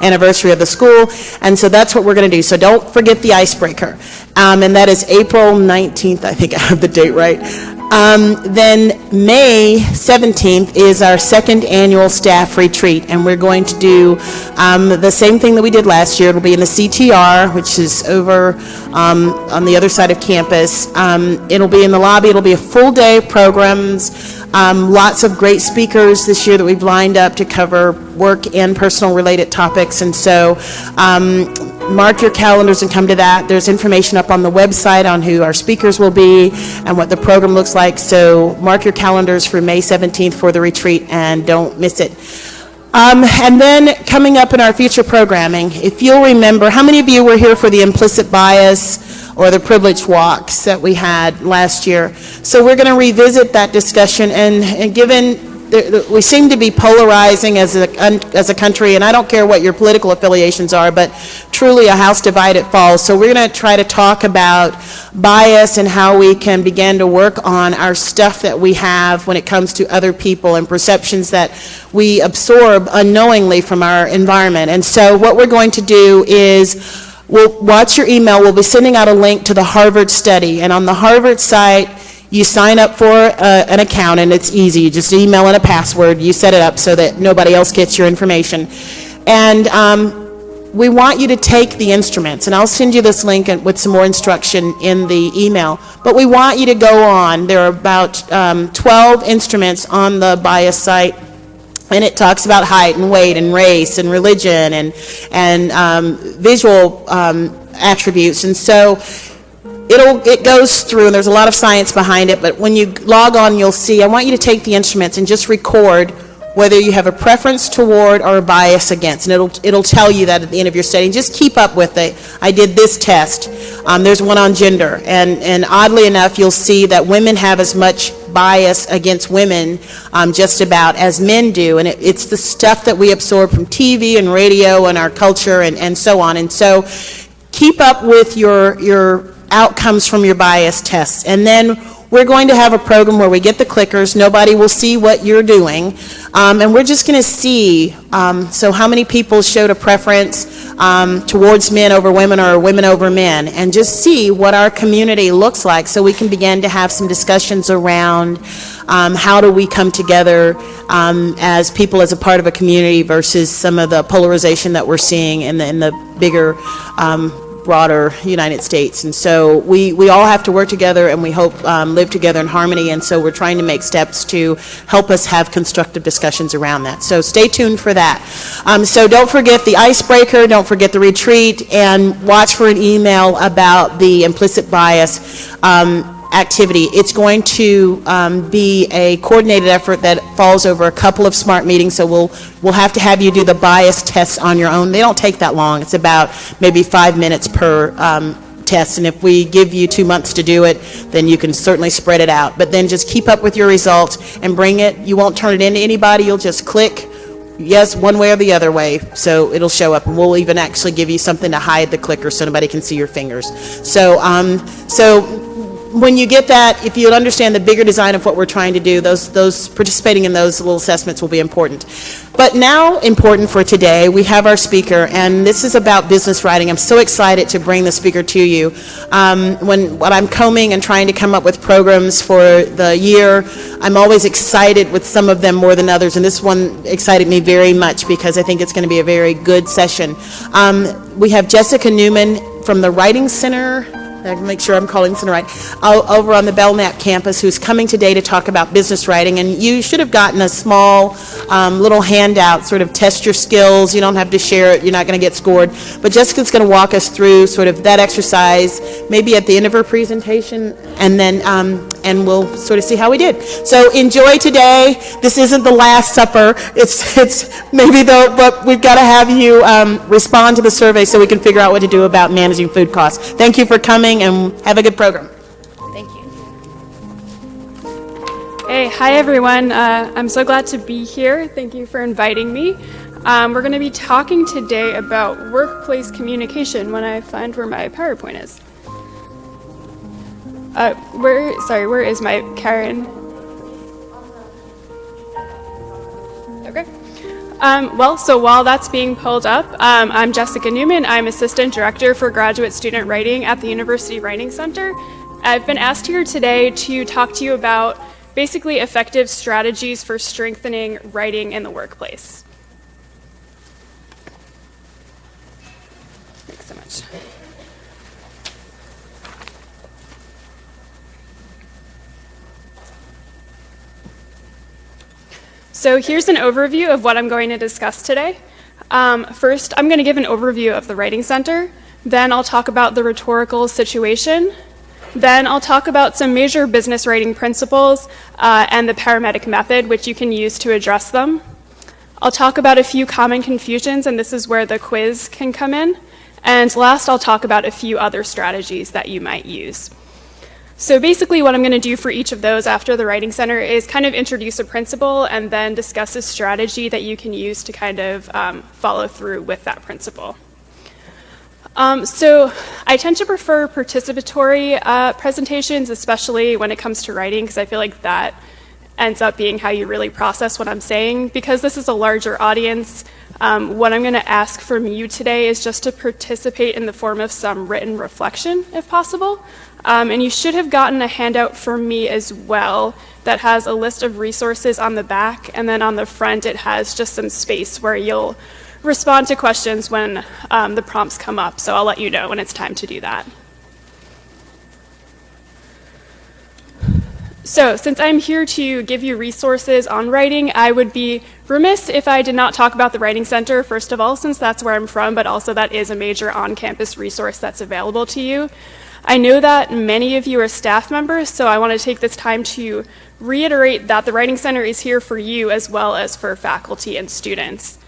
anniversary of the school, and so that's what we're going to do. So don't forget the icebreaker, and that is April 19th. I think I have the date right. Then May 17th is our second annual staff retreat, and we're going to do the same thing that we did last year. It'll be in the CTR, which is over on the other side of campus. It'll be in the lobby. It'll be a full day of programs. Lots of great speakers this year that we've lined up to cover work and personal related topics, and so mark your calendars and come to that. There's information up on the website on who our speakers will be and what the program looks like, so mark your calendars for May 17th for the retreat and don't miss it. And then coming up in our future programming, if you'll remember, how many of you were here for the implicit bias or the privilege walks that we had last year? So we're going to revisit that discussion, and given we seem to be polarizing as a country, and I don't care what your political affiliations are, but truly a house divided falls. So we're going to try to talk about bias and how we can begin to work on our stuff that we have when it comes to other people and perceptions that we absorb unknowingly from our environment. And so what we're going to do is we'll watch your email. We'll be sending out a link to the Harvard study, and on the Harvard site, you sign up for an account, and it's easy. You just email in a password. You set it up so that nobody else gets your information. And we want you to take the instruments, and I'll send you this link with some more instruction in the email. But we want you to go on. There are about 12 instruments on the bias site, and it talks about height and weight and race and religion and visual attributes. And so it goes through, and there's a lot of science behind it, but when you log on, you'll see, I want you to take the instruments and just record whether you have a preference toward or a bias against, and it'll tell you that at the end of your study. And just keep up with it. I did this test. There's one on gender, and oddly enough, you'll see that women have as much bias against women just about as men do, and it's the stuff that we absorb from TV and radio and our culture and so on. And so keep up with your outcomes from your bias tests. And then we're going to have a program where we get the clickers. Nobody will see what you're doing. And we're just going to see, so how many people showed a preference towards men over women or women over men, and just see what our community looks like so we can begin to have some discussions around how do we come together as people, as a part of a community, versus some of the polarization that we're seeing in the bigger broader United States. And so we all have to work together, and we hope live together in harmony, and so we're trying to make steps to help us have constructive discussions around that. So stay tuned for that. So don't forget the icebreaker, don't forget the retreat, and watch for an email about the implicit bias activity. It's going to be a coordinated effort that falls over a couple of SMART meetings, so we'll have to have you do the bias tests on your own. They don't take that long. It's about maybe 5 minutes per test, and if we give you 2 months to do it, then you can certainly spread it out. But then just keep up with your results and bring it. You won't turn it into anybody. You'll just click yes one way or the other way, so it'll show up, and we'll even actually give you something to hide the clicker so nobody can see your fingers. So when you get that, if you understand the bigger design of what we're trying to do, those participating in those little assessments will be important. But now, important for today, we have our speaker, and this is about business writing. I'm so excited to bring the speaker to you. When I'm combing and trying to come up with programs for the year, I'm always excited with some of them more than others, and this one excited me very much because I think it's going to be a very good session. We have Jessica Newman from the Writing Center. I can make sure I'm calling this right, over on the Belknap campus, who's coming today to talk about business writing. And you should have gotten a small little handout, sort of test your skills. You don't have to share it. You're not going to get scored. But Jessica's going to walk us through sort of that exercise, maybe at the end of her presentation, and then and we'll sort of see how we did. So enjoy today. This isn't the Last Supper. It's maybe but we've got to have you respond to the survey so we can figure out what to do about managing food costs. Thank you for coming, and have a good program. Thank you. Hey, hi everyone. I'm so glad to be here. Thank you for inviting me. We're going to be talking today about workplace communication when I find where my PowerPoint is. Where is my Karen? Okay. So while that's being pulled up, I'm Jessica Newman. I'm Assistant Director for Graduate Student Writing at the University Writing Center. I've been asked here today to talk to you about basically effective strategies for strengthening writing in the workplace. Thanks so much. So here's an overview of what I'm going to discuss today. First, I'm going to give an overview of the Writing Center. Then I'll talk about the rhetorical situation. Then I'll talk about some major business writing principles and the paramedic method, which you can use to address them. I'll talk about a few common confusions, and this is where the quiz can come in. And last, I'll talk about a few other strategies that you might use. So basically what I'm going to do for each of those after the Writing Center is kind of introduce a principle and then discuss a strategy that you can use to kind of follow through with that principle. So I tend to prefer participatory presentations, especially when it comes to writing, because I feel like that ends up being how you really process what I'm saying. Because this is a larger audience, what I'm going to ask from you today is just to participate in the form of some written reflection, if possible. And you should have gotten a handout from me as well that has a list of resources on the back, and then on the front it has just some space where you'll respond to questions when the prompts come up, so I'll let you know when it's time to do that. So since I'm here to give you resources on writing, I would be remiss if I did not talk about the Writing Center, first of all, since that's where I'm from, but also that is a major on-campus resource that's available to you. I know that many of you are staff members, so I want to take this time to reiterate that the Writing Center is here for you as well as for faculty and students.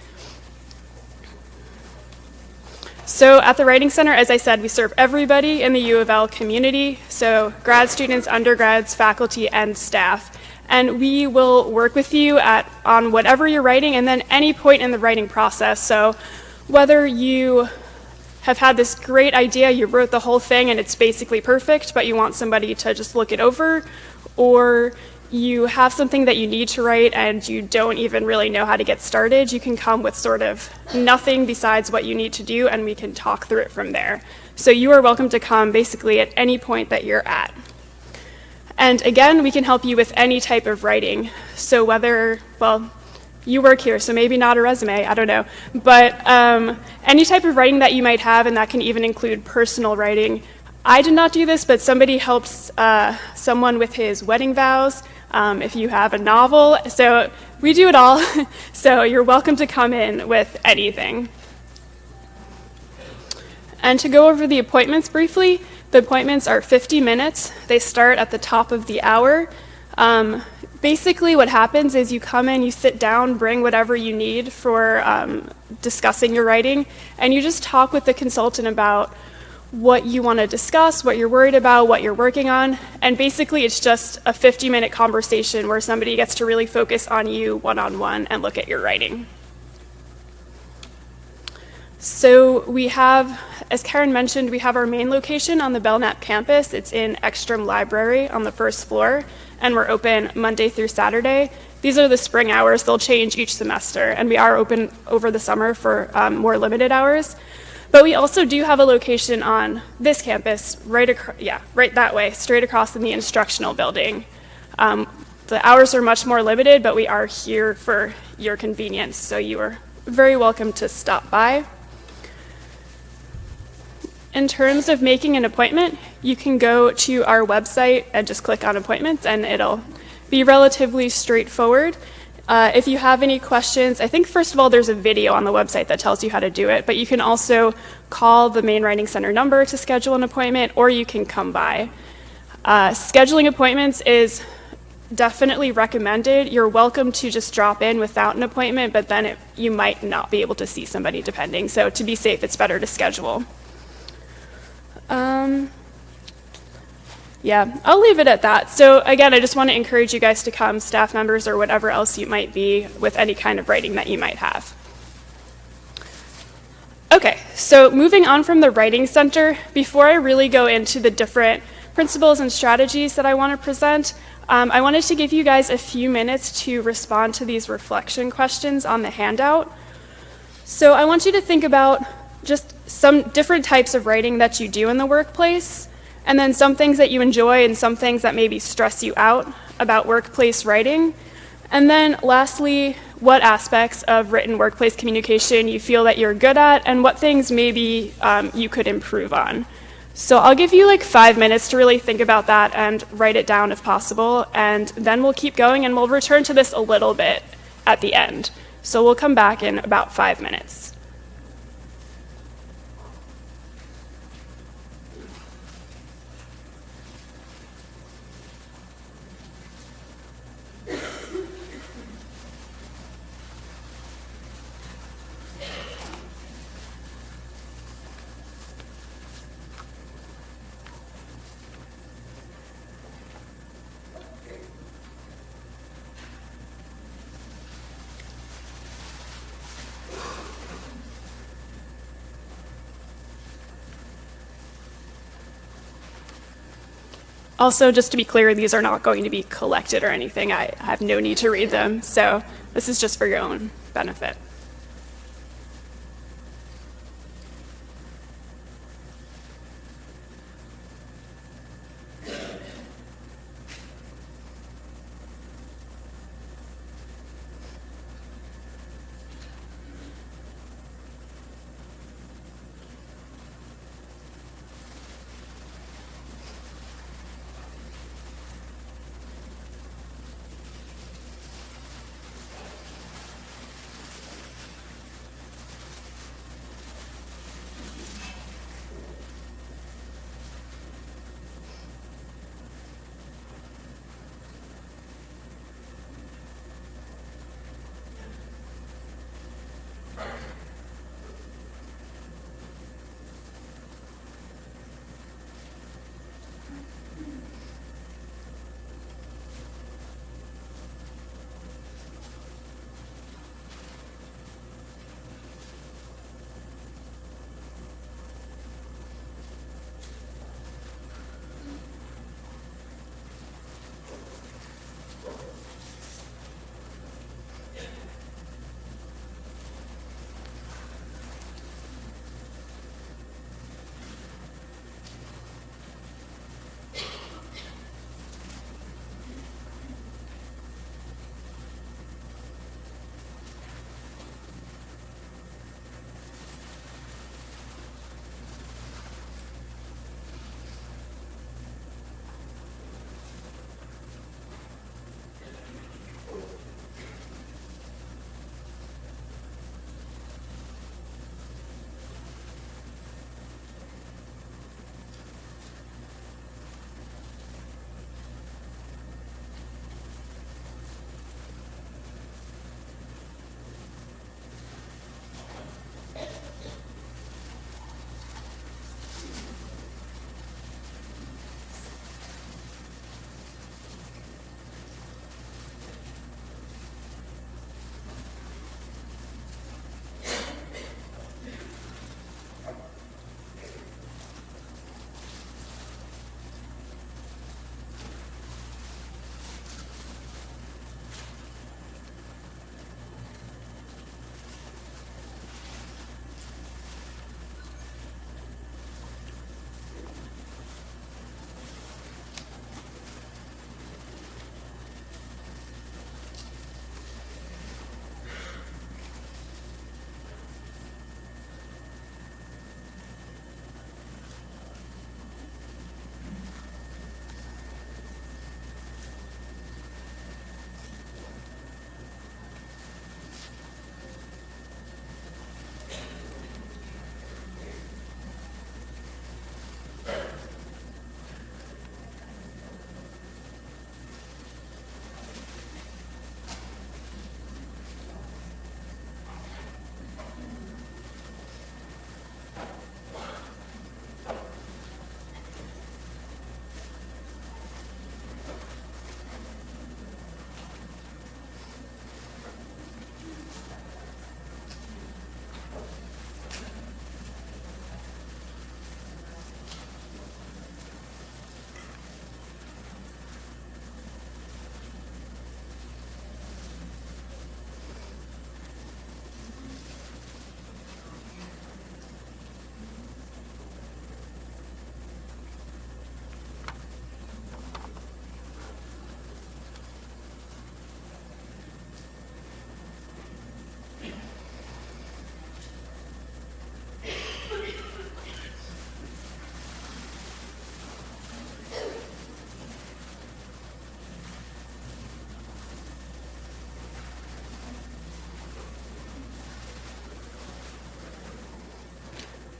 So at the Writing Center, as I said, we serve everybody in the U of L community, so grad students, undergrads, faculty, and staff. And we will work with you on whatever you're writing and then any point in the writing process. So whether you have had this great idea, you wrote the whole thing and it's basically perfect, but you want somebody to just look it over, or you have something that you need to write and you don't even really know how to get started, you can come with sort of nothing besides what you need to do and we can talk through it from there. So you are welcome to come basically at any point that you're at. And again, we can help you with any type of writing. So whether, well, you work here, so maybe not a resume, I don't know. But any type of writing that you might have, and that can even include personal writing. I did not do this, but somebody helps someone with his wedding vows, if you have a novel. So we do it all. So you're welcome to come in with anything. And to go over the appointments briefly, the appointments are 50 minutes. They start at the top of the hour. Basically what happens is you come in, you sit down, bring whatever you need for discussing your writing, and you just talk with the consultant about what you want to discuss, what you're worried about, what you're working on, and basically it's just a 50-minute conversation where somebody gets to really focus on you one-on-one and look at your writing. So we have, as Karen mentioned, we have our main location on the Belknap campus. It's in Ekstrom Library on the first floor, and we're open Monday through Saturday. These are the spring hours. They'll change each semester, and we are open over the summer for more limited hours. But we also do have a location on this campus, right that way, straight across in the instructional building. The hours are much more limited, but we are here for your convenience, so you are very welcome to stop by. In terms of making an appointment, you can go to our website and just click on appointments, and it'll be relatively straightforward. If you have any questions, I think first of all there's a video on the website that tells you how to do it, but you can also call the main Writing Center number to schedule an appointment, or you can come by. Scheduling appointments is definitely recommended. You're welcome to just drop in without an appointment, but then you might not be able to see somebody depending. So to be safe, it's better to schedule. Yeah, I'll leave it at that. So again, I just want to encourage you guys to come, staff members or whatever else you might be, with any kind of writing that you might have. Okay, so moving on from the Writing Center, before I really go into the different principles and strategies that I want to present, I wanted to give you guys a few minutes to respond to these reflection questions on the handout. So I want you to think about just some different types of writing that you do in the workplace, and then some things that you enjoy and some things that maybe stress you out about workplace writing. And then lastly, what aspects of written workplace communication you feel that you're good at and what things maybe you could improve on. So I'll give you like 5 minutes to really think about that and write it down if possible, and then we'll keep going and we'll return to this a little bit at the end. So we'll come back in about 5 minutes. Also, just to be clear, these are not going to be collected or anything. I have no need to read them, so this is just for your own benefit.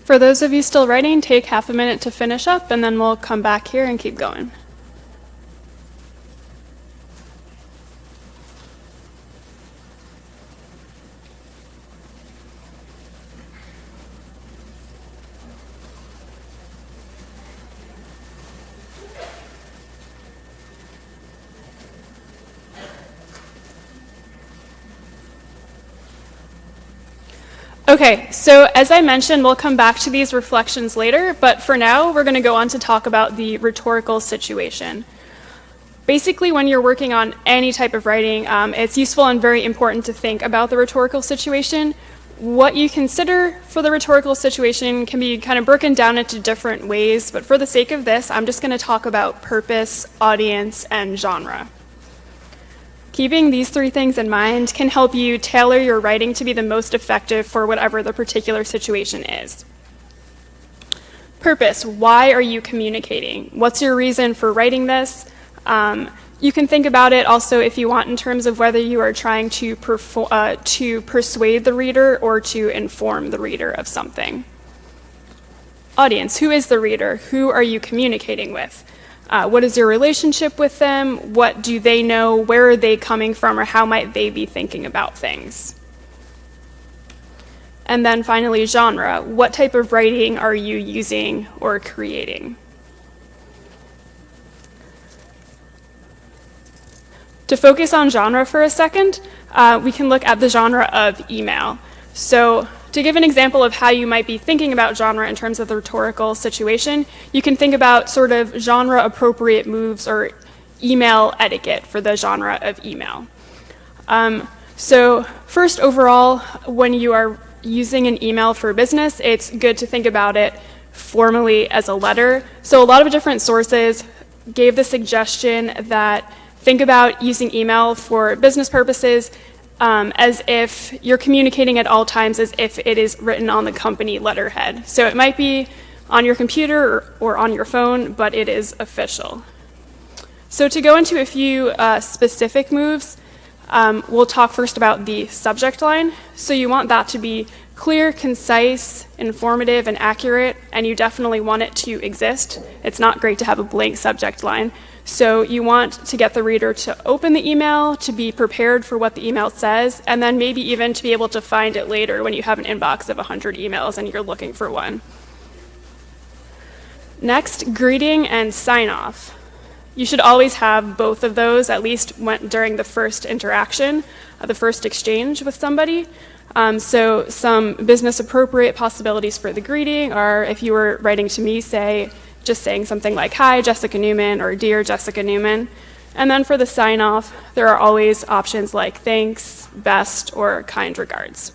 For those of you still writing, take half a minute to finish up, and then we'll come back here and keep going. Okay, so as I mentioned, we'll come back to these reflections later, but for now, we're going to go on to talk about the rhetorical situation. Basically, when you're working on any type of writing, it's useful and very important to think about the rhetorical situation. What you consider for the rhetorical situation can be kind of broken down into different ways, but for the sake of this, I'm just going to talk about purpose, audience, and genre. Keeping these three things in mind can help you tailor your writing to be the most effective for whatever the particular situation is. Purpose, why are you communicating? What's your reason for writing this? You can think about it also, if you want, in terms of whether you are trying to persuade the reader or to inform the reader of something. Audience, who is the reader? Who are you communicating with? What is your relationship with them? What do they know? Where are they coming from? Or how might they be thinking about things? And then finally, genre. What type of writing are you using or creating? To focus on genre for a second, we can look at the genre of email. So to give an example of how you might be thinking about genre in terms of the rhetorical situation, you can think about sort of genre-appropriate moves or email etiquette for the genre of email. So first, overall, when you are using an email for business, it's good to think about it formally as a letter. So a lot of different sources gave the suggestion that think about using email for business purposes as if you're communicating at all times as if it is written on the company letterhead. So it might be on your computer or on your phone, but it is official. So to go into a few specific moves, we'll talk first about the subject line. So you want that to be clear, concise, informative, and accurate, and you definitely want it to exist. It's not great to have a blank subject line. So you want to get the reader to open the email, to be prepared for what the email says, and then maybe even to be able to find it later when you have an inbox of 100 emails and you're looking for one. Next, greeting and sign-off. You should always have both of those, at least during the first interaction, the first exchange with somebody. So some business-appropriate possibilities for the greeting are, if you were writing to me, just saying something like, "Hi, Jessica Newman," or "Dear Jessica Newman." And then for the sign-off, there are always options like "Thanks," "Best," or "Kind regards."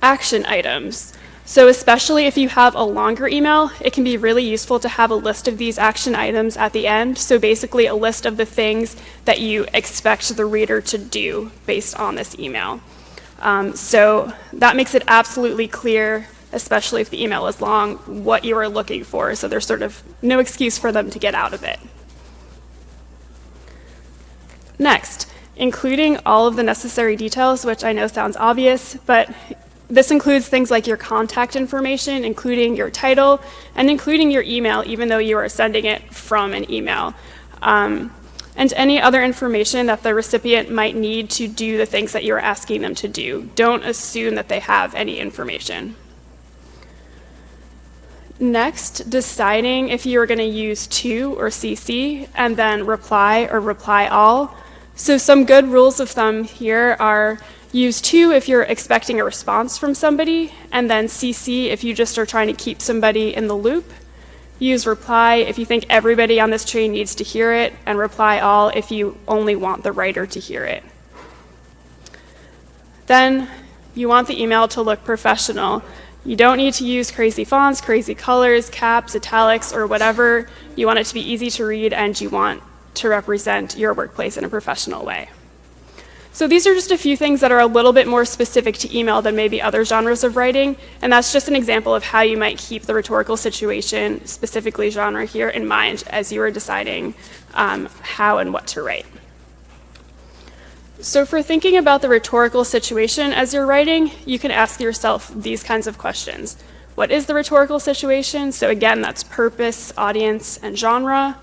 Action items. So especially if you have a longer email, it can be really useful to have a list of these action items at the end. So basically a list of the things that you expect the reader to do based on this email. So that makes it absolutely clear, especially if the email is long, what you are looking for, so there's sort of no excuse for them to get out of it. Next, including all of the necessary details, which I know sounds obvious, but this includes things like your contact information, including your title, and including your email, even though you are sending it from an email. And any other information that the recipient might need to do the things that you're asking them to do. Don't assume that they have any information. Next, deciding if you are going to use to or CC, and then reply or reply all. So some good rules of thumb here are use to if you're expecting a response from somebody, and then CC if you just are trying to keep somebody in the loop. Use reply if you think everybody on this train needs to hear it, and reply all if you only want the writer to hear it. Then you want the email to look professional. You don't need to use crazy fonts, crazy colors, caps, italics, or whatever. You want it to be easy to read, and you want to represent your workplace in a professional way. So these are just a few things that are a little bit more specific to email than maybe other genres of writing, and that's just an example of how you might keep the rhetorical situation, specifically genre here, in mind as you are deciding how and what to write. So for thinking about the rhetorical situation as you're writing, you can ask yourself these kinds of questions. What is the rhetorical situation? So again, that's purpose, audience, and genre.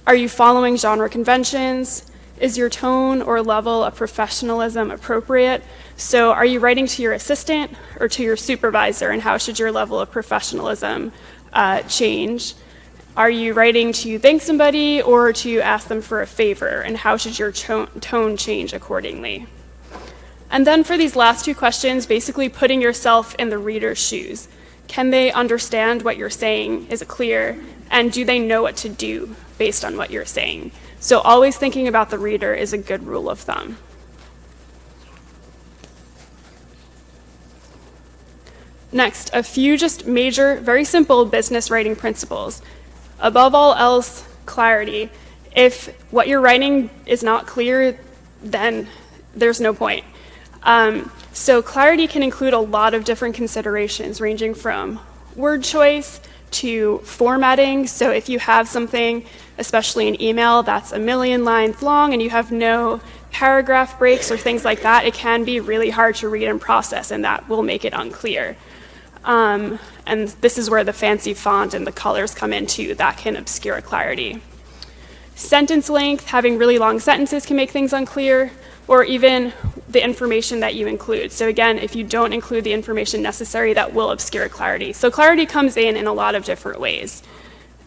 Are you following genre conventions? Is your tone or level of professionalism appropriate? So are you writing to your assistant or to your supervisor, and how should your level of professionalism change? Are you writing to thank somebody or to ask them for a favor, and how should your tone change accordingly? And then for these last two questions, basically putting yourself in the reader's shoes. Can they understand what you're saying? Is it clear? And do they know what to do based on what you're saying? So always thinking about the reader is a good rule of thumb. Next, a few just major, very simple business writing principles. Above all else, clarity. If what you're writing is not clear, then there's no point. So clarity can include a lot of different considerations, ranging from word choice to formatting. So if you have something, especially an email, that's 1,000,000 lines long and you have no paragraph breaks or things like that, it can be really hard to read and process, and that will make it unclear. And this is where the fancy font and the colors come in too. That can obscure clarity. Sentence length, having really long sentences can make things unclear, or even the information that you include. So again, if you don't include the information necessary, that will obscure clarity. So clarity comes in a lot of different ways.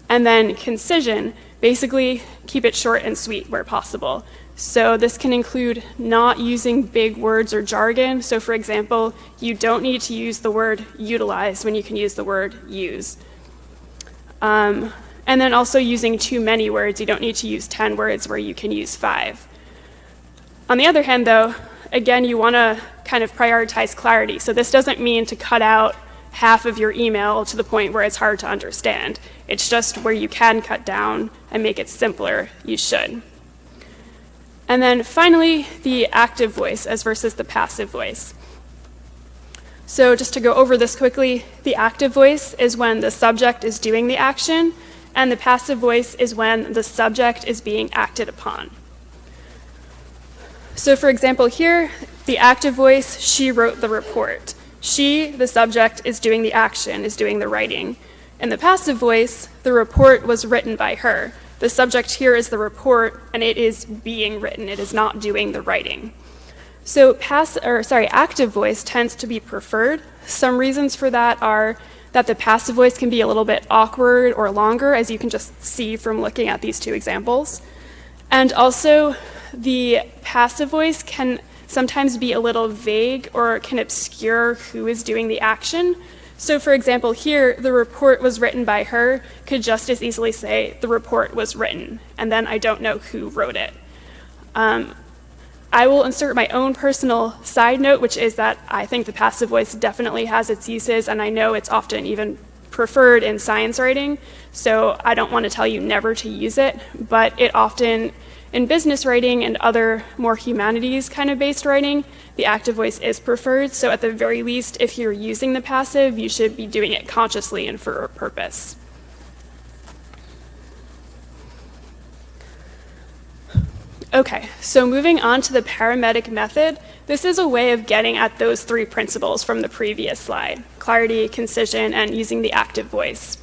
And then concision, basically keep it short and sweet where possible. So this can include not using big words or jargon. So for example, you don't need to use the word utilize when you can use the word use. And then also using too many words. You don't need to use 10 words where you can use 5. On the other hand, though, again, you want to kind of prioritize clarity. So this doesn't mean to cut out half of your email to the point where it's hard to understand. It's just where you can cut down and make it simpler, you should. And then finally, the active voice as versus the passive voice. So just to go over this quickly, the active voice is when the subject is doing the action, and the passive voice is when the subject is being acted upon. So for example here, the active voice, she wrote the report. She, the subject, is doing the action, is doing the writing. In the passive voice, the report was written by her. The subject here is the report, and it is being written. It is not doing the writing. So active voice tends to be preferred. Some reasons for that are that the passive voice can be a little bit awkward or longer, as you can just see from looking at these two examples. And also, the passive voice can sometimes be a little vague or can obscure who is doing the action. So for example, here, the report was written by her could just as easily say the report was written, and then I don't know who wrote it. I will insert my own personal side note, which is that I think the passive voice definitely has its uses, and I know it's often even preferred in science writing, so I don't want to tell you never to use it, but it often, in business writing and other more humanities kind of based writing, the active voice is preferred. So at the very least, if you're using the passive, you should be doing it consciously and for a purpose. Okay, so moving on to the paramedic method, this is a way of getting at those 3 principles from the previous slide: clarity, concision, and using the active voice.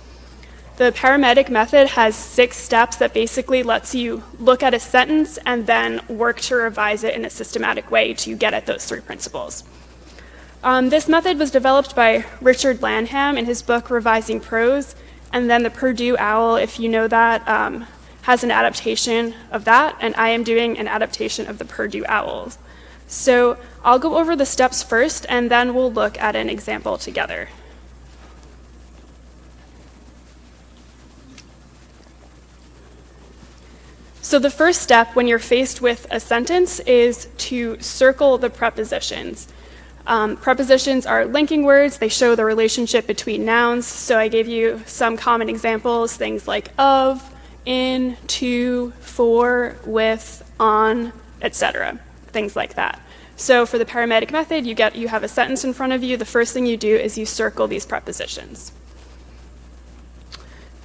The paramedic method has 6 steps that basically lets you look at a sentence and then work to revise it in a systematic way to get at those 3 principles. This method was developed by Richard Lanham in his book Revising Prose, and then the Purdue OWL, if you know that, has an adaptation of that, and I am doing an adaptation of the Purdue OWL. So I'll go over the steps first, and then we'll look at an example together. So the first step when you're faced with a sentence is to circle the prepositions. Prepositions are linking words. They show the relationship between nouns. So I gave you some common examples, things like of, in, to, for, with, on, etc., things like that. So for the paramedic method, you have a sentence in front of you. The first thing you do is you circle these prepositions.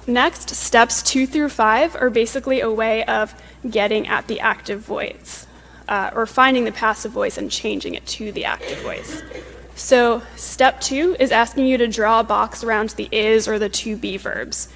Next, steps 2 through 5 are basically a way of getting at the active voice. or finding the passive voice and changing it to the active voice. So step 2 is asking you to draw a box around the is or the to be verbs.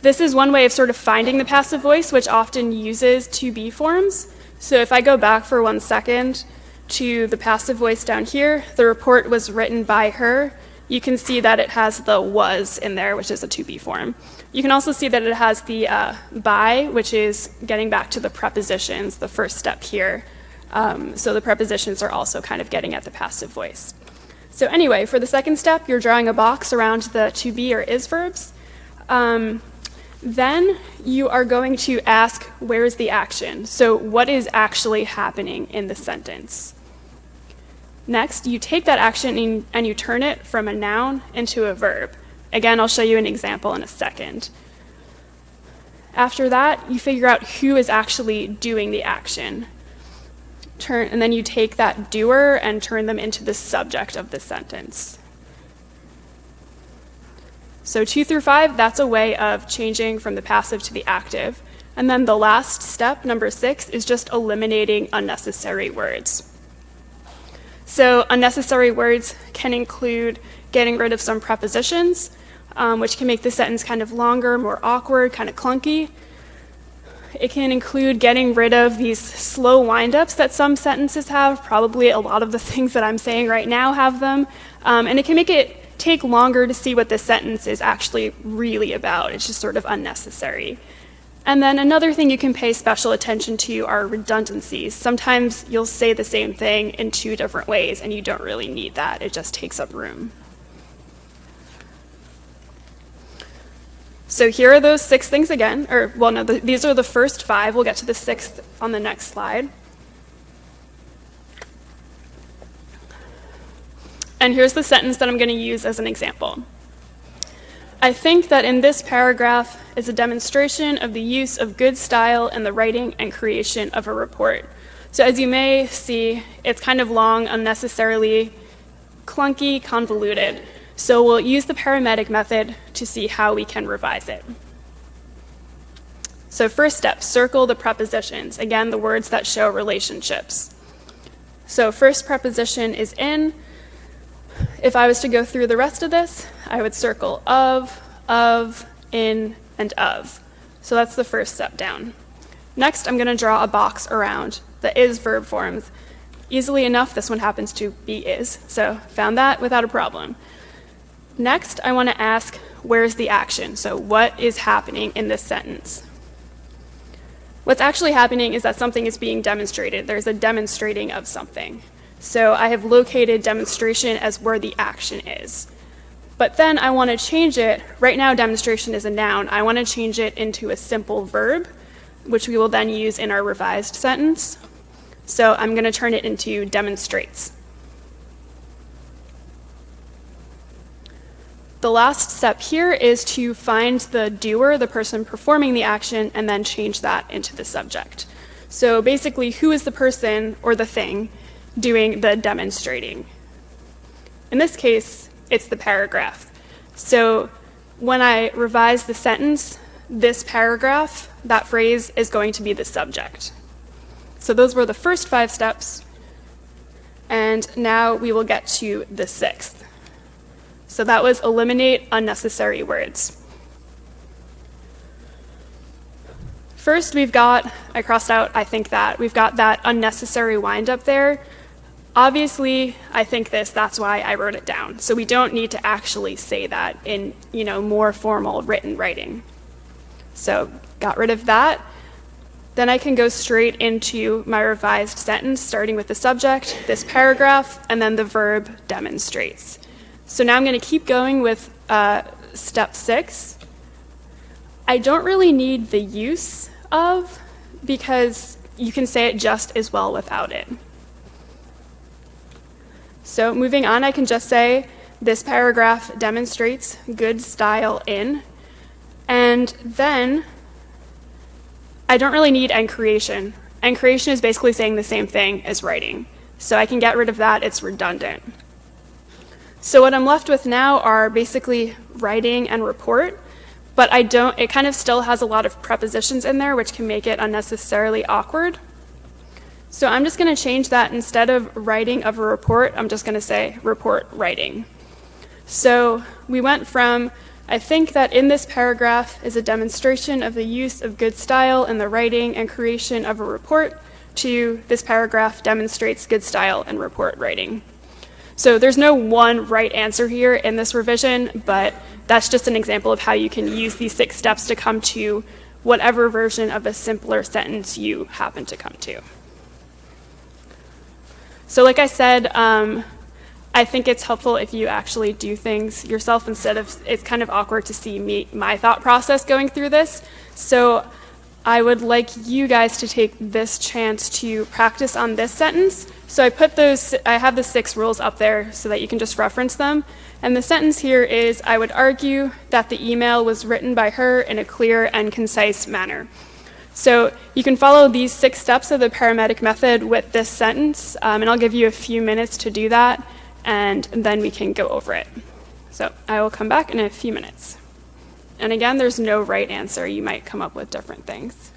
This is one way of sort of finding the passive voice, which often uses to be forms. So if I go back for 1 second to the passive voice down here, the report was written by her. You can see that it has the was in there, which is a to be form. You can also see that it has the by, which is getting back to the prepositions, the first step here. So the prepositions are also kind of getting at the passive voice. So anyway, for the second step, you're drawing a box around the to be or is verbs. Then you are going to ask, where's the action? So what is actually happening in the sentence? Next, you take that action and you turn it from a noun into a verb. Again, I'll show you an example in a second. After that, you figure out who is actually doing the action. And then you take that doer and turn them into the subject of the sentence. So 2 through 5, that's a way of changing from the passive to the active. And then the last step, number 6, is just eliminating unnecessary words. So unnecessary words can include getting rid of some prepositions, which can make the sentence kind of longer, more awkward, kind of clunky. It can include getting rid of these slow wind-ups that some sentences have. Probably a lot of the things that I'm saying right now have them. And it can make it take longer to see what the sentence is actually really about. It's just sort of unnecessary. And then another thing you can pay special attention to are redundancies. Sometimes you'll say the same thing in 2 different ways, and you don't really need that. It just takes up room. So here are those 6 things again, these are the first 5. We'll get to the 6th on the next slide. And here's the sentence that I'm going to use as an example. I think that in this paragraph is a demonstration of the use of good style in the writing and creation of a report. So as you may see, it's kind of long, unnecessarily clunky, convoluted. So we'll use the paramedic method to see how we can revise it. So first step, circle the prepositions. Again, the words that show relationships. So first preposition is in. If I was to go through the rest of this, I would circle of, in, and of. So that's the first step down. Next, I'm going to draw a box around the is verb forms. Easily enough, this one happens to be is, so found that without a problem. Next, I want to ask, where's the action? So what is happening in this sentence? What's actually happening is that something is being demonstrated. There's a demonstrating of something. So I have located demonstration as where the action is. But then I want to change it. Right now, demonstration is a noun. I want to change it into a simple verb, which we will then use in our revised sentence. So I'm going to turn it into demonstrates. The last step here is to find the doer, the person performing the action, and then change that into the subject. So basically, who is the person or the thing doing the demonstrating? In this case, it's the paragraph. So when I revise the sentence, this paragraph, that phrase, is going to be the subject. So those were the first 5 steps, and now we will get to the 6th. So that was eliminate unnecessary words. First, I crossed out, I think that. We've got that unnecessary wind up there. Obviously, I think that's why I wrote it down. So we don't need to actually say that in, more formal written writing. So got rid of that. Then I can go straight into my revised sentence, starting with the subject, this paragraph, and then the verb demonstrates. So now I'm going to keep going with step 6. I don't really need the use of, because you can say it just as well without it. So moving on, I can just say this paragraph demonstrates good style in, and then I don't really need and creation. And creation is basically saying the same thing as writing. So I can get rid of that, it's redundant. So what I'm left with now are basically writing and report, but it kind of still has a lot of prepositions in there, which can make it unnecessarily awkward. So I'm just going to change that. Instead of writing of a report, I'm just going to say report writing. So we went from, I think that in this paragraph is a demonstration of the use of good style in the writing and creation of a report, to this paragraph demonstrates good style in report writing. So there's no one right answer here in this revision, but that's just an example of how you can use these 6 steps to come to whatever version of a simpler sentence you happen to come to. So like I said, I think it's helpful if you actually do things yourself instead of, it's kind of awkward to see my thought process going through this. So I would like you guys to take this chance to practice on this sentence. So I have the 6 rules up there so that you can just reference them. And the sentence here is, I would argue that the email was written by her in a clear and concise manner. So you can follow these 6 steps of the paramedic method with this sentence, and I'll give you a few minutes to do that, and then we can go over it. So I will come back in a few minutes. And again, there's no right answer. You might come up with different things.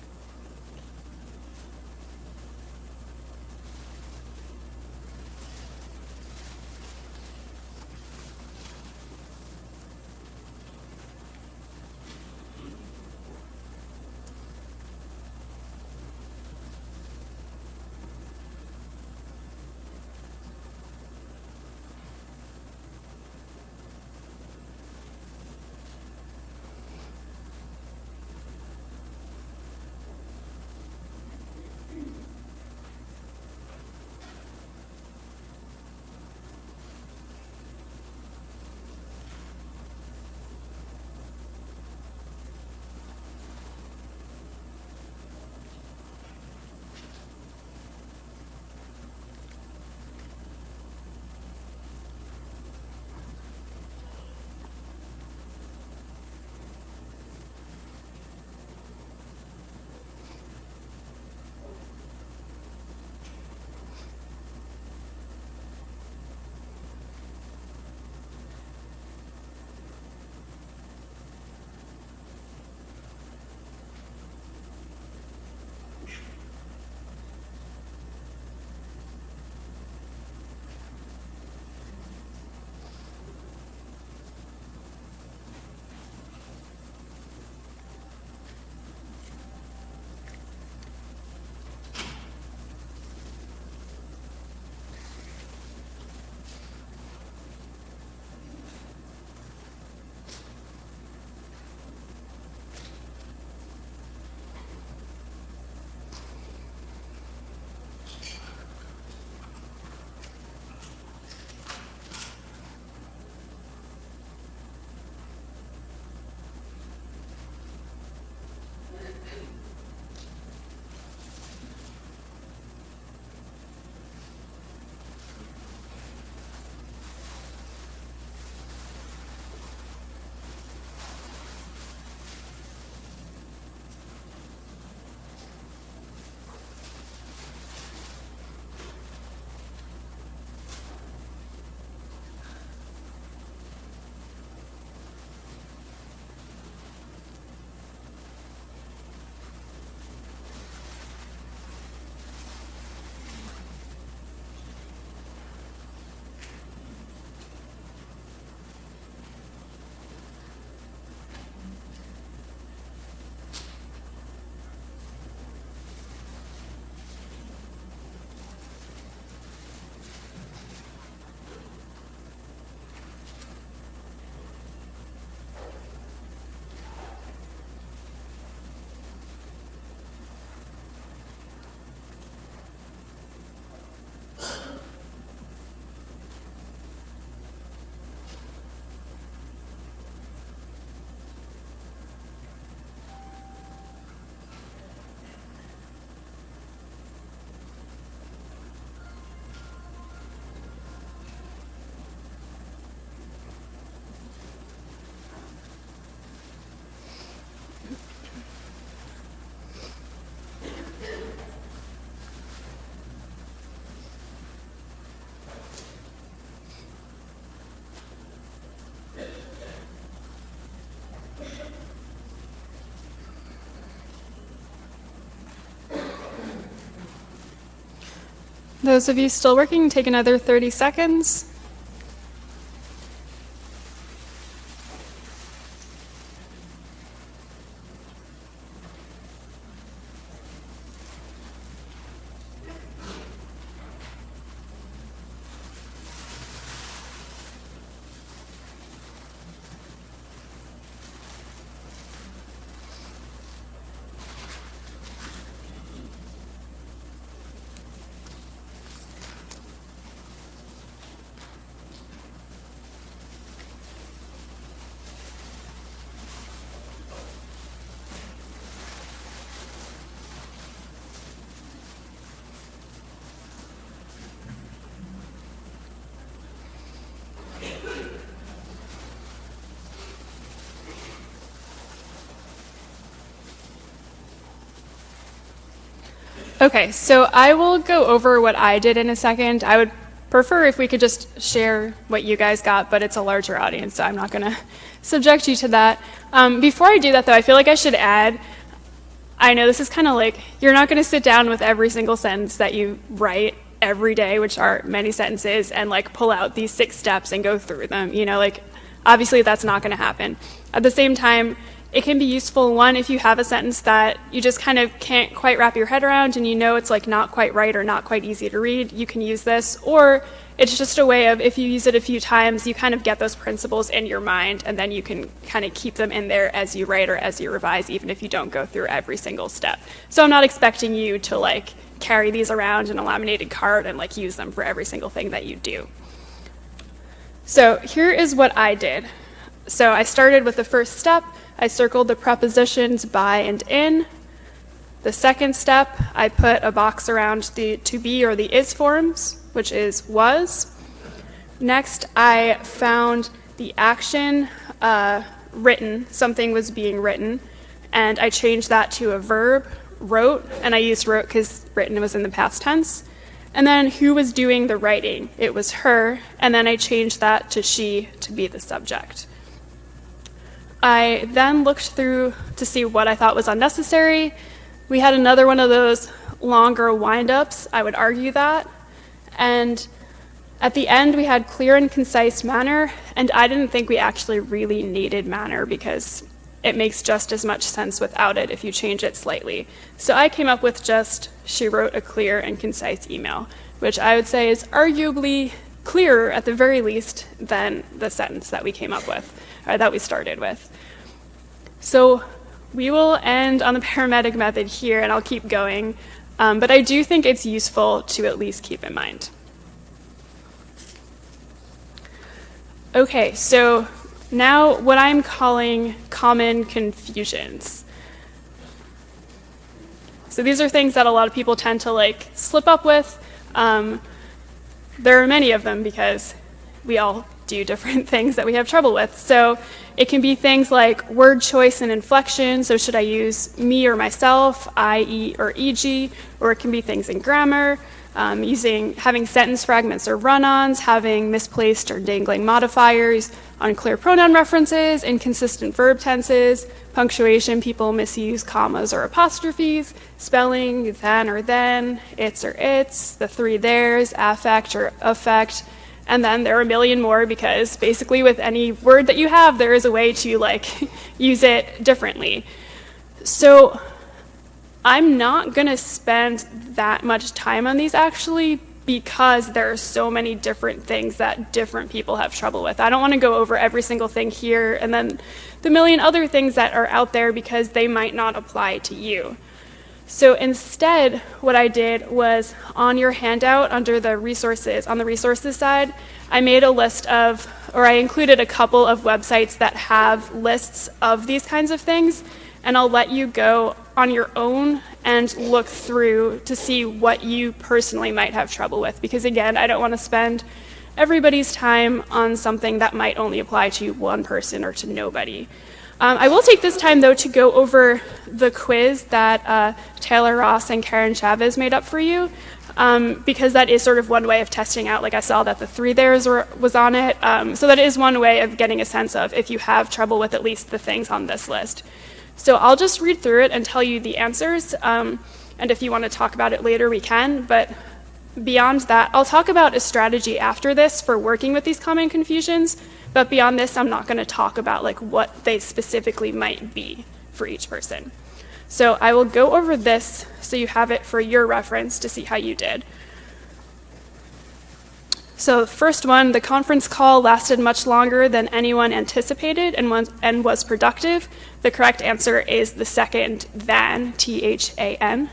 Those of you still working, take another 30 seconds. Okay, so I will go over what I did in a second. I would prefer if we could just share what you guys got, but it's a larger audience, so I'm not going to subject you to that. Before I do that, though, I feel like I should add, I know this is kind of like, you're not going to sit down with every single sentence that you write every day, which are many sentences, and like pull out these 6 steps and go through them. You know, like, obviously that's not going to happen. At the same time, it can be useful, one, if you have a sentence that you just kind of can't quite wrap your head around and you know it's like not quite right or not quite easy to read, you can use this. Or it's just a way of, if you use it a few times, you kind of get those principles in your mind and then you can kind of keep them in there as you write or as you revise, even if you don't go through every single step. So I'm not expecting you to like carry these around in a laminated card and like use them for every single thing that you do. So here is what I did. So I started with the first step. I circled the prepositions by and in. The second step, I put a box around the to be or the is forms, which is was. Next, I found the action written, something was being written, and I changed that to a verb, wrote, and I used wrote because written was in the past tense. And then who was doing the writing? It was her, and then I changed that to she to be the subject. I then looked through to see what I thought was unnecessary. We had another one of those longer wind-ups, I would argue that. And at the end, we had clear and concise manner, and I didn't think we actually really needed manner because it makes just as much sense without it if you change it slightly. So I came up with just, she wrote a clear and concise email, which I would say is arguably clearer at the very least than the sentence that we came up with, or that we started with. So we will end on the paramedic method here, and I'll keep going, but I do think it's useful to at least keep in mind. Okay, so now what I'm calling common confusions. So these are things that a lot of people tend to like slip up with. There are many of them because we all do different things that we have trouble with. So it can be things like word choice and inflection. So should I use me or myself, I, e, or eg? Or it can be things in grammar, having sentence fragments or run-ons, having misplaced or dangling modifiers, unclear pronoun references, inconsistent verb tenses, punctuation, people misuse commas or apostrophes, spelling, than or then, it's or its, the 3 theirs, affect or affect, and then there are a million more because basically with any word that you have, there is a way to like use it differently. So I'm not going to spend that much time on these actually because there are so many different things that different people have trouble with. I don't want to go over every single thing here and then the million other things that are out there because they might not apply to you. So instead, what I did was on your handout under the resources, on the resources side, I made a list of, or I included a couple of websites that have lists of these kinds of things, and I'll let you go on your own and look through to see what you personally might have trouble with. Because again, I don't want to spend everybody's time on something that might only apply to one person or to nobody. I will take this time, though, to go over the quiz that Taylor Ross and Karen Chavez made up for you, because that is sort of one way of testing out. Like I saw that the 3 theirs was on it, so that is one way of getting a sense of if you have trouble with at least the things on this list. So I'll just read through it and tell you the answers, and if you want to talk about it later, we can, but Beyond that, I'll talk about a strategy after this for working with these common confusions, but beyond this, I'm not going to talk about like what they specifically might be for each person. So I will go over this so you have it for your reference to see how you did. So first one, the conference call lasted much longer than anyone anticipated and was productive. The correct answer is the second than, THAN.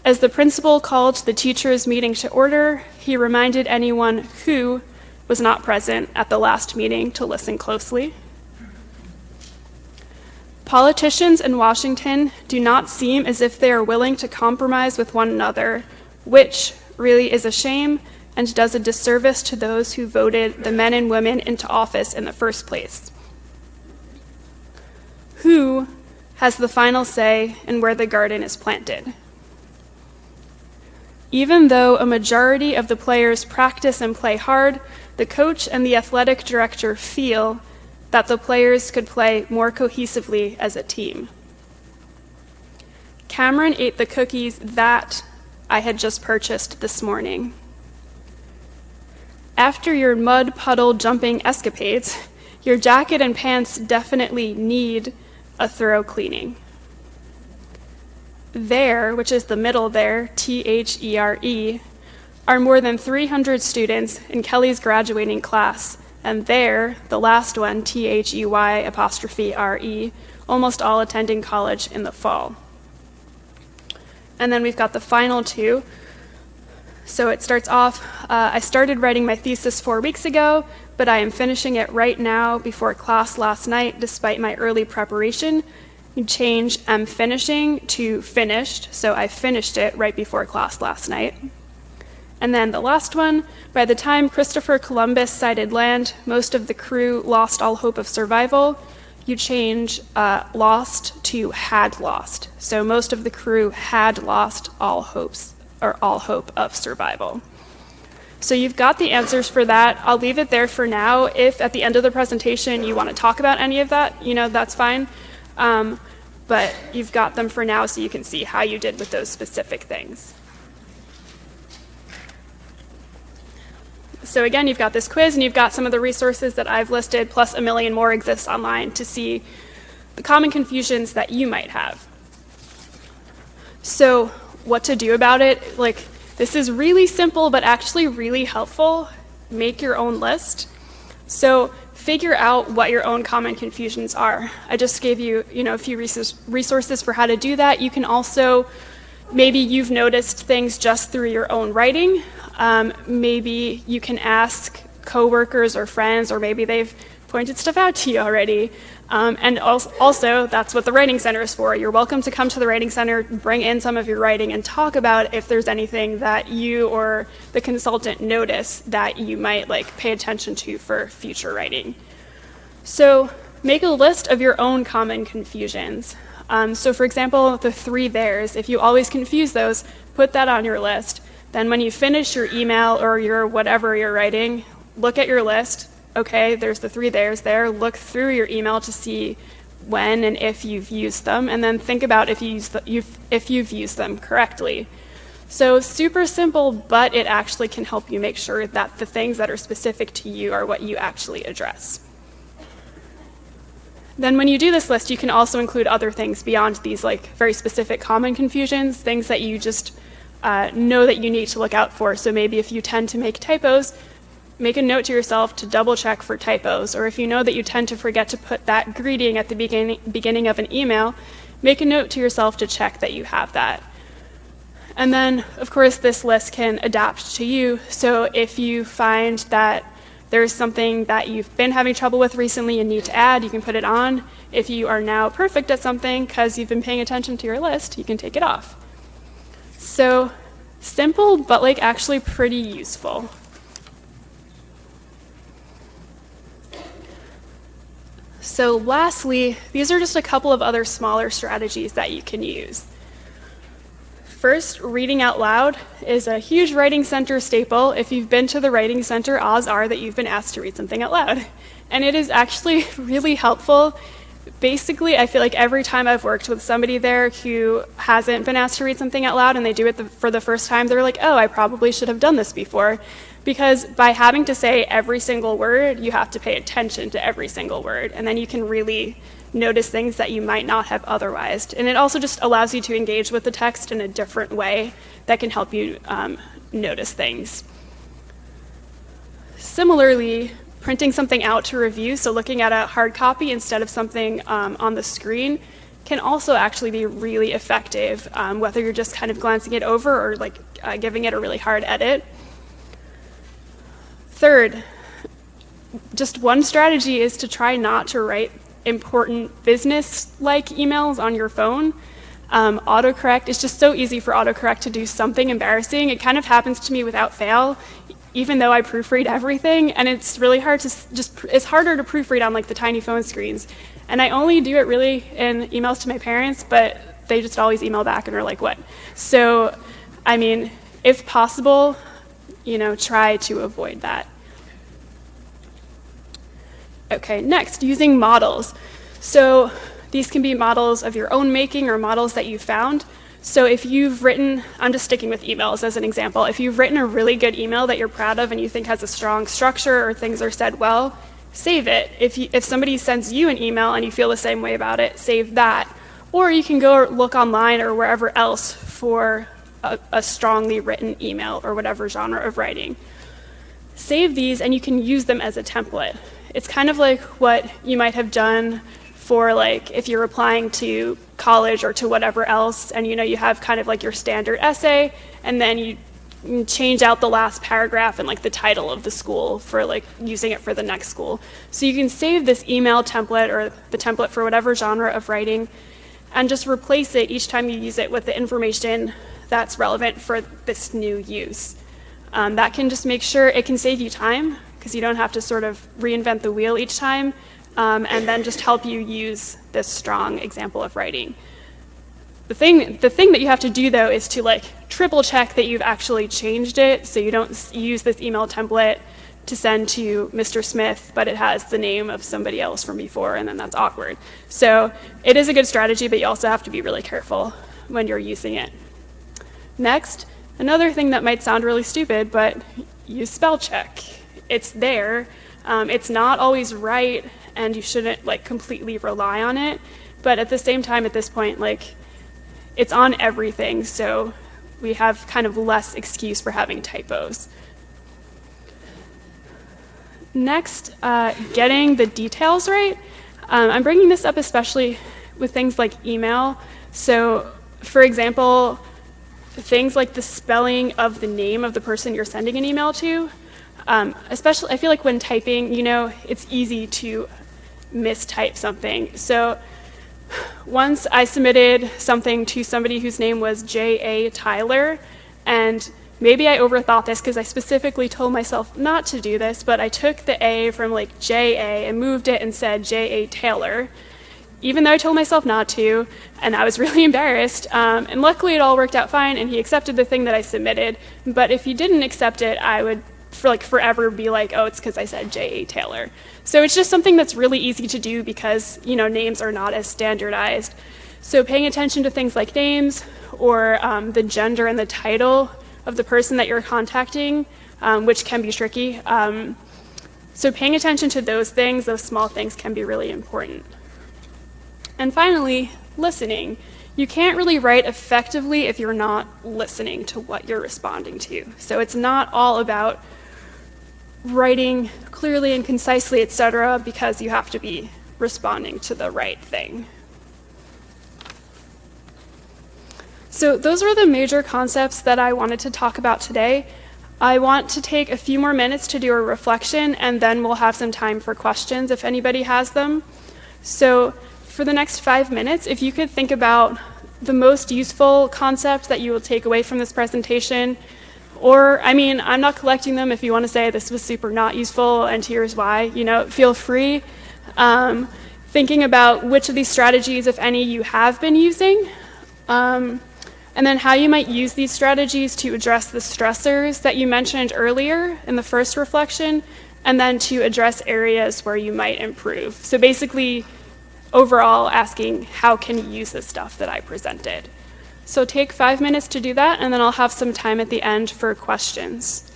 As the principal called the teachers' meeting to order, he reminded anyone who was not present at the last meeting to listen closely. Politicians in Washington do not seem as if they are willing to compromise with one another, which really is a shame and does a disservice to those who voted the men and women into office in the first place. Who has the final say in where the garden is planted? Even though a majority of the players practice and play hard, the coach and the athletic director feel that the players could play more cohesively as a team. Cameron ate the cookies that I had just purchased this morning. After your mud puddle jumping escapades, your jacket and pants definitely need a thorough cleaning. There, which is the middle there, THERE, are more than 300 students in Kelly's graduating class, and there, the last one, THEY', almost all attending college in the fall. And then we've got the final two. So it starts off, I started writing my thesis 4 weeks ago, but I am finishing it right now before class last night, despite my early preparation. You change am finishing to finished, so I finished it right before class last night. And then the last one, by the time Christopher Columbus sighted land, most of the crew lost all hope of survival. You change lost to had lost. So most of the crew had lost all hope of survival. So you've got the answers for that. I'll leave it there for now. If at the end of the presentation you want to talk about any of that, that's fine. But you've got them for now so you can see how you did with those specific things. So again, you've got this quiz and you've got some of the resources that I've listed, plus a million more exist online to see the common confusions that you might have. So what to do about it? This is really simple, but actually really helpful. Make your own list. So figure out what your own common confusions are. I just gave you, a few resources for how to do that. You can also, maybe you've noticed things just through your own writing. Maybe you can ask coworkers or friends, or maybe they've pointed stuff out to you already. And also, that's what the Writing Center is for. You're welcome to come to the Writing Center, bring in some of your writing, and talk about if there's anything that you or the consultant notice that you might pay attention to for future writing. So make a list of your own common confusions. So for example, the 3 theirs, if you always confuse those, put that on your list. Then when you finish your email or your whatever you're writing, look at your list. Okay, there's the 3 theirs there. Look through your email to see when and if you've used them, and then think about if you've used them correctly. So super simple, but it actually can help you make sure that the things that are specific to you are what you actually address. Then when you do this list, you can also include other things beyond these very specific common confusions, things that you just know that you need to look out for. So maybe if you tend to make typos, make a note to yourself to double check for typos, or if you know that you tend to forget to put that greeting at the beginning of an email, make a note to yourself to check that you have that. And then, of course, this list can adapt to you. So if you find that there's something that you've been having trouble with recently and need to add, you can put it on. If you are now perfect at something because you've been paying attention to your list, you can take it off. So simple, but actually pretty useful. So lastly, these are just a couple of other smaller strategies that you can use. First, reading out loud is a huge Writing Center staple. If you've been to the Writing Center, odds are that you've been asked to read something out loud. And it is actually really helpful basically, I feel like every time I've worked with somebody there who hasn't been asked to read something out loud and they do it for the first time, they're like, oh, I probably should have done this before. Because by having to say every single word, you have to pay attention to every single word, and then you can really notice things that you might not have otherwise. And it also just allows you to engage with the text in a different way that can help you notice things. Similarly, printing something out to review, so looking at a hard copy instead of something on the screen, can also actually be really effective, whether you're just kind of glancing it over or like giving it a really hard edit. Third, just one strategy is to try not to write important business-like emails on your phone. Autocorrect, it's just so easy for autocorrect to do something embarrassing. It kind of happens to me without fail, even though I proofread everything, and it's really hard to it's harder to proofread on like the tiny phone screens. And I only do it really in emails to my parents, but they just always email back and are like, what? So, I mean, if possible, try to avoid that. Okay, next, using models. So these can be models of your own making or models that you found. So if you've written, I'm just sticking with emails as an example, if you've written a really good email that you're proud of and you think has a strong structure or things are said well, save it. If somebody sends you an email and you feel the same way about it, save that. Or you can go look online or wherever else for a strongly written email or whatever genre of writing. Save these and you can use them as a template. It's kind of like what you might have done for like if you're applying to college or to whatever else, and you have kind of like your standard essay, and then you change out the last paragraph and like the title of the school for like using it for the next school. So you can save this email template or the template for whatever genre of writing and just replace it each time you use it with the information that's relevant for this new use. That can just make sure it can save you time because you don't have to sort of reinvent the wheel each time, and then just help you use this strong example of writing. The thing that you have to do though is to like triple check that you've actually changed it, so you don't use this email template to send to Mr. Smith, but it has the name of somebody else from before, and then that's awkward. So it is a good strategy, but you also have to be really careful when you're using it. Next, another thing that might sound really stupid, but use spell check. It's there. It's not always right, and you shouldn't like completely rely on it. But at the same time, at this point, like it's on everything, so we have kind of less excuse for having typos. Next, getting the details right. I'm bringing this up especially with things like email. So, for example, things like the spelling of the name of the person you're sending an email to. Especially, I feel like when typing, it's easy to mistype something. So once I submitted something to somebody whose name was J.A. Tyler, and maybe I overthought this because I specifically told myself not to do this, but I took the A from like J.A. and moved it and said J.A. Taylor, even though I told myself not to, and I was really embarrassed. And luckily it all worked out fine, and he accepted the thing that I submitted. But if he didn't accept it, I would forever be like, oh, it's because I said J.A. Taylor. So it's just something that's really easy to do because, names are not as standardized. So paying attention to things like names or the gender and the title of the person that you're contacting, which can be tricky. So paying attention to those things, those small things, can be really important. And finally, listening. You can't really write effectively if you're not listening to what you're responding to. So it's not all about writing clearly and concisely, etc., because you have to be responding to the right thing. So those are the major concepts that I wanted to talk about today. I want to take a few more minutes to do a reflection, and then we'll have some time for questions if anybody has them. So for the next 5 minutes, if you could think about the most useful concept that you will take away from this presentation, or, I'm not collecting them. If you want to say this was super not useful and here's why, feel free. Thinking about which of these strategies, if any, you have been using, and then how you might use these strategies to address the stressors that you mentioned earlier in the first reflection, and then to address areas where you might improve. So basically, overall asking, how can you use the stuff that I presented? So take 5 minutes to do that, and then I'll have some time at the end for questions.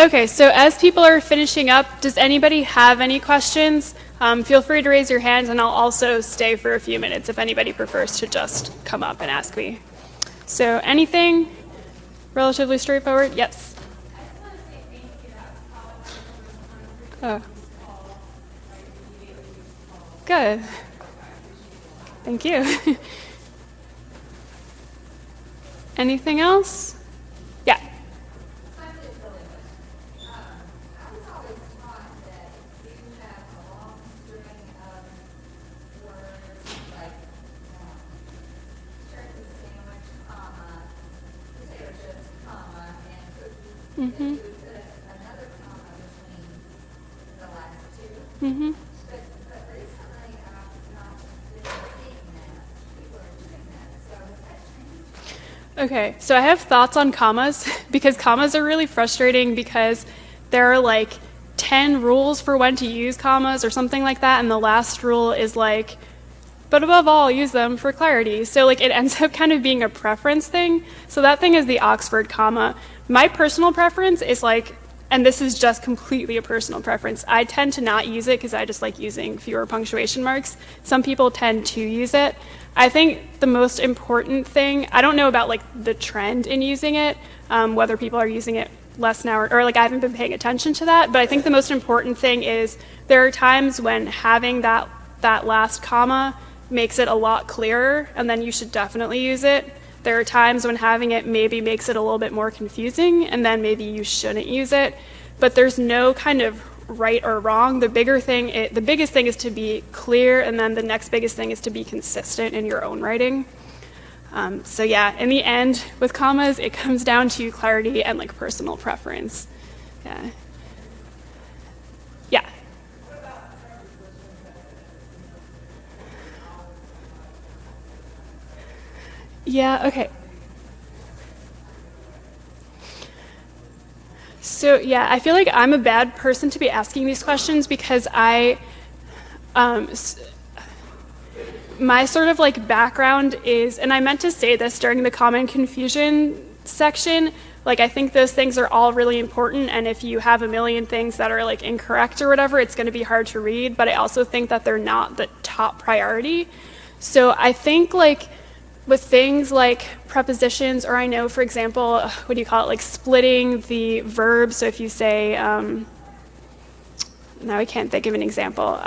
Okay, so as people are finishing up, does anybody have any questions? Feel free to raise your hand, and I'll also stay for a few minutes if anybody prefers to just come up and ask me. So anything relatively straightforward? Yes? Oh. Good. Thank you. Anything else? Yeah. Mm-hmm. Mm-hmm. Okay, so I have thoughts on commas because commas are really frustrating because there are like 10 rules for when to use commas or something like that, and the last rule is like, but above all, use them for clarity. So like it ends up kind of being a preference thing. So that thing is the Oxford comma. My personal preference is like, and this is just completely a personal preference, I tend to not use it because I just like using fewer punctuation marks. Some people tend to use it. I think the most important thing, I don't know about like the trend in using it, whether people are using it less now or like I haven't been paying attention to that, but I think the most important thing is there are times when having that last comma makes it a lot clearer, and then you should definitely use it. There are times when having it maybe makes it a little bit more confusing, and then maybe you shouldn't use it. But there's no kind of right or wrong. The biggest thing is to be clear, and then the next biggest thing is to be consistent in your own writing. So yeah, in the end, with commas, it comes down to clarity and like personal preference. Yeah. Yeah. Yeah, okay. So, yeah, I feel like I'm a bad person to be asking these questions because my sort of like background is, and I meant to say this during the common confusion section, like I think those things are all really important, and if you have a million things that are like incorrect or whatever, it's going to be hard to read, but I also think that they're not the top priority. So I think like with things like prepositions, or I know, for example, what do you call it, like splitting the verb. So if you say, now I can't think of an example.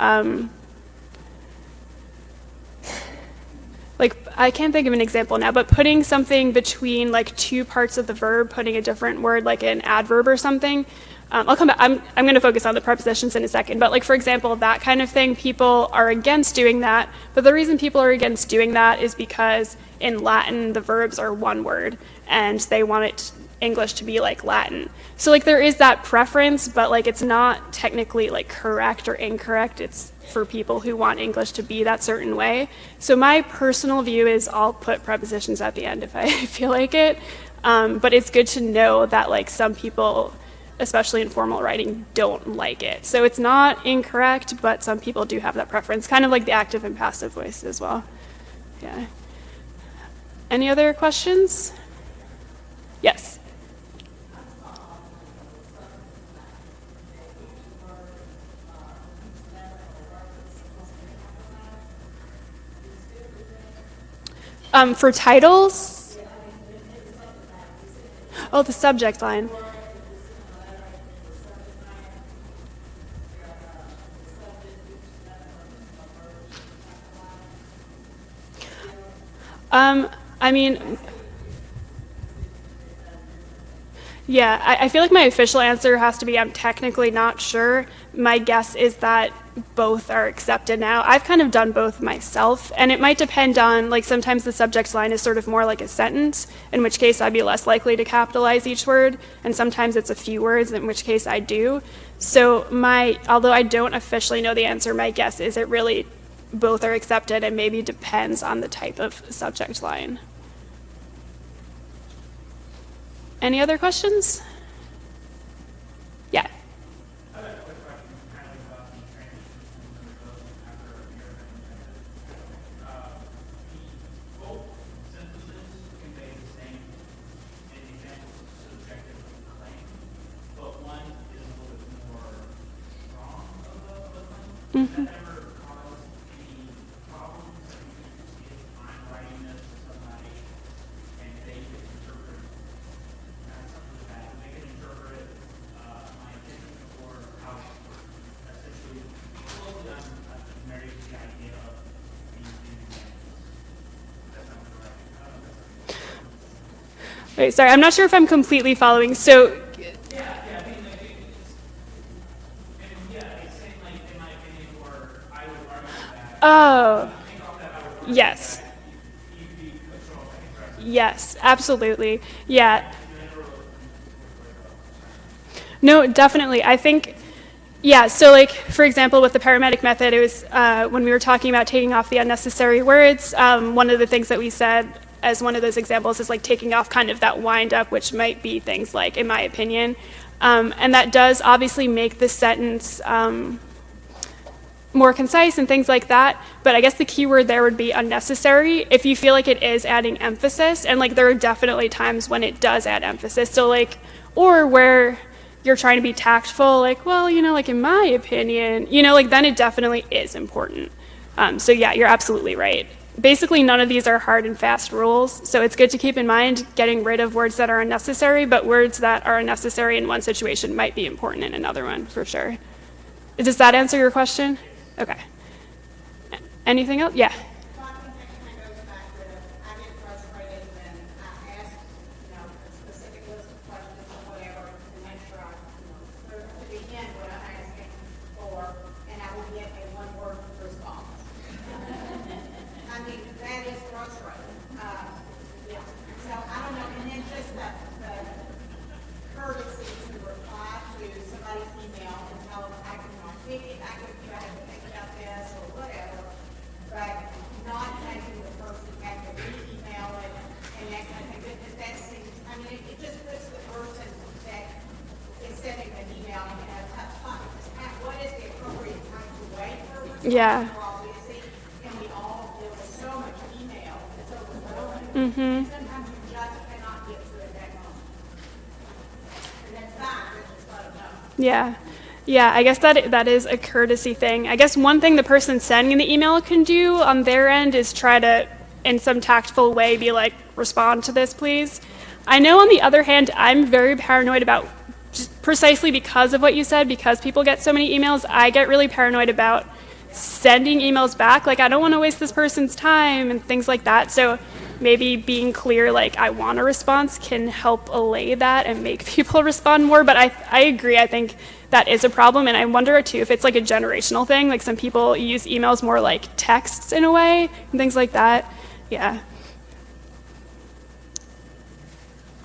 Like, I can't think of an example now, but putting something between like two parts of the verb, putting a different word like an adverb or something. I'll come back. I'm going to focus on the prepositions in a second. But like, for example, that kind of thing, people are against doing that. But the reason people are against doing that is because in Latin, the verbs are one word, and they want English to be like Latin. So like, there is that preference, but like, it's not technically like correct or incorrect. It's for people who want English to be that certain way. So my personal view is I'll put prepositions at the end if I feel like it. But it's good to know that like some people, especially in formal writing, don't like it. So it's not incorrect, but some people do have that preference, kind of like the active and passive voice as well. Yeah. Any other questions? Yes. For titles? Oh, the subject line. I mean, yeah, I feel like my official answer has to be I'm technically not sure. My guess is that both are accepted now. I've kind of done both myself, and it might depend on, like, sometimes the subject line is sort of more like a sentence, in which case I'd be less likely to capitalize each word, and sometimes it's a few words, in which case I do. So although I don't officially know the answer, my guess is it really both are accepted and maybe depends on the type of subject line. Any other questions? Yeah. I have a quick question, kind of about the transition from the after a year both synthesis convey the same, in examples, subjective claim, but one is a little bit more strong of a claim. Does that ever cause any problems? I mean, you see if I'm writing this to somebody and they can interpret something bad, they can interpret my intention or how essentially slowly I'm married to the idea of these examples. That sounds correct. Wait, sorry, I'm not sure if I'm completely following. So, I mean, like, it's saying, like, in my opinion, or I would argue that. oh, Take off that I would argue yes. that you could be controlled by interest. Yes, absolutely. Yeah. No, definitely. I think, yeah, so like, for example, with the paramedic method, it was when we were talking about taking off the unnecessary words, one of the things that we said as one of those examples is like taking off kind of that wind up, which might be things like, in my opinion. And that does obviously make the sentence more concise and things like that, but I guess the key word there would be unnecessary if you feel like it is adding emphasis, and like there are definitely times when it does add emphasis. So like, or where you're trying to be tactful, like, well, you know, like in my opinion, you know, like then it definitely is important. So yeah, you're absolutely right. Basically, none of these are hard and fast rules, so it's good to keep in mind getting rid of words that are unnecessary, but words that are unnecessary in one situation might be important in another one, for sure. Does that answer your question? Okay. Anything else? Yeah. Well, I think that kind of goes back to, I get frustrated when I ask, a specific list of questions or whatever to make sure I, clear to the end what I'm asking for, and I will get a one-word response. I mean, that is frustrating. Yeah. So I don't know, and then just the courtesy to reply to somebody's email and tell them I can pick it, I have to think about this or whatever, but Yeah. We're all busy, and we all deal with so much email, it's overwhelming. And sometimes you just cannot get to it that moment. And that's fine, but just let them know. Yeah. Yeah, I guess that is a courtesy thing. I guess one thing the person sending the email can do on their end is try to, in some tactful way, be like, respond to this, please. I know on the other hand, I'm very paranoid about, just precisely because of what you said, because people get so many emails, I get really paranoid about sending emails back. Like, I don't want to waste this person's time and things like that. So maybe being clear, like, I want a response can help allay that and make people respond more. But I agree. I think that is a problem. And I wonder, too, if it's like a generational thing. Like, some people use emails more like texts in a way and things like that. Yeah.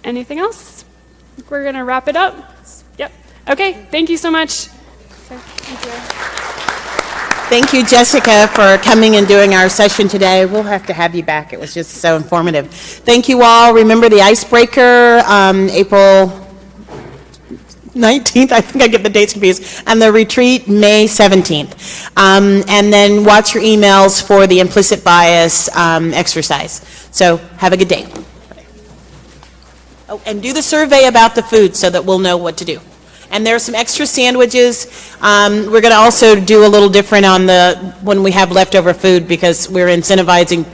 Anything else? I think we're going to wrap it up. Yep. Okay. Thank you so much. Thank you. Thank you, Jessica, for coming and doing our session today. We'll have to have you back. It was just so informative. Thank you all. Remember the icebreaker, April 19th, I think I get the dates confused, and the retreat, May 17th. And then watch your emails for the implicit bias exercise. So have a good day. Oh, and do the survey about the food so that we'll know what to do. And there are some extra sandwiches. We're going to also do a little different on when we have leftover food, because we're incentivizing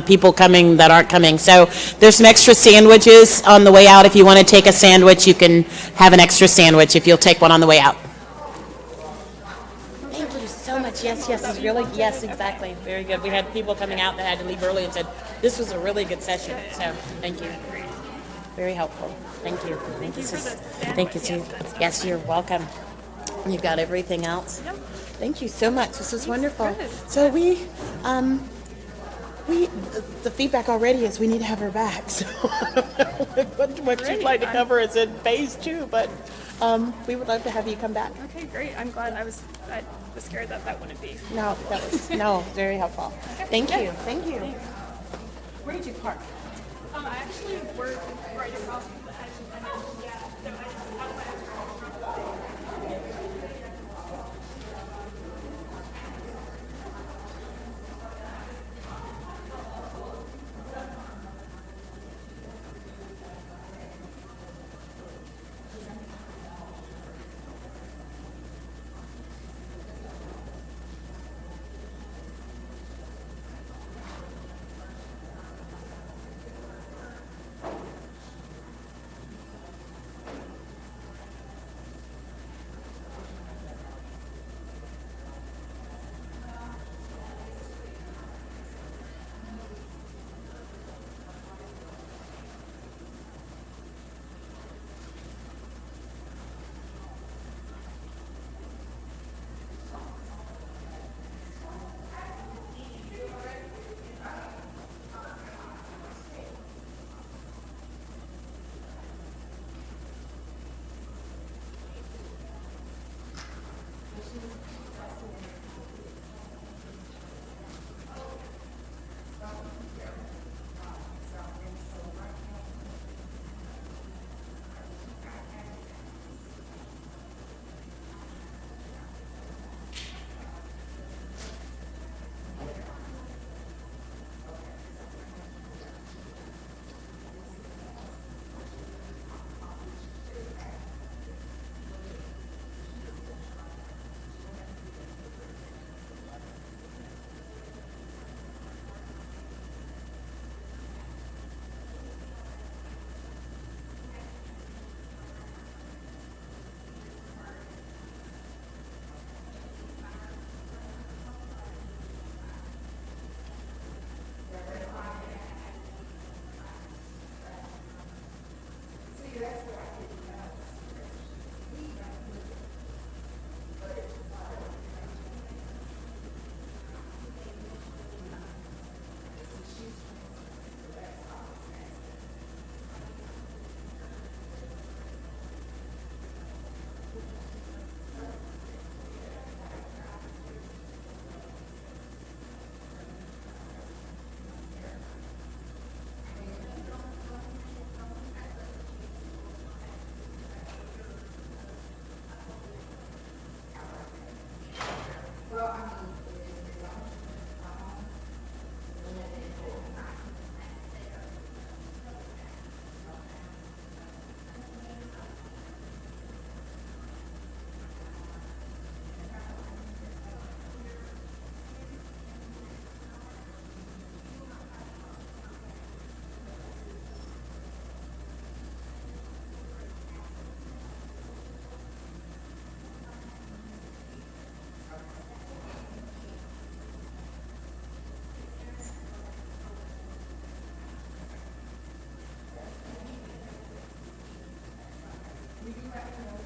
people coming that aren't coming. So there's some extra sandwiches on the way out. If you want to take a sandwich, you can have an extra sandwich if you'll take one on the way out. Thank you so much. Yes, it's really, yes, exactly. Very good. We had people coming out that had to leave early and said, this was a really good session. So thank you. Very helpful. Thank you. Thank you for the Thank you, too. Yes, you're welcome. You've got everything else? Yep. Thank you so much. This was wonderful. Good. So the feedback already is we need to have her back. So I don't know what she'd like to cover is in phase 2, but we would love to have you come back. Okay, great. I'm glad. I was scared that wouldn't be. No, that was very helpful. Thank you. Thank you. Thanks. Where did you park? I actually work right across from the edge, and yeah, so I just have my you know,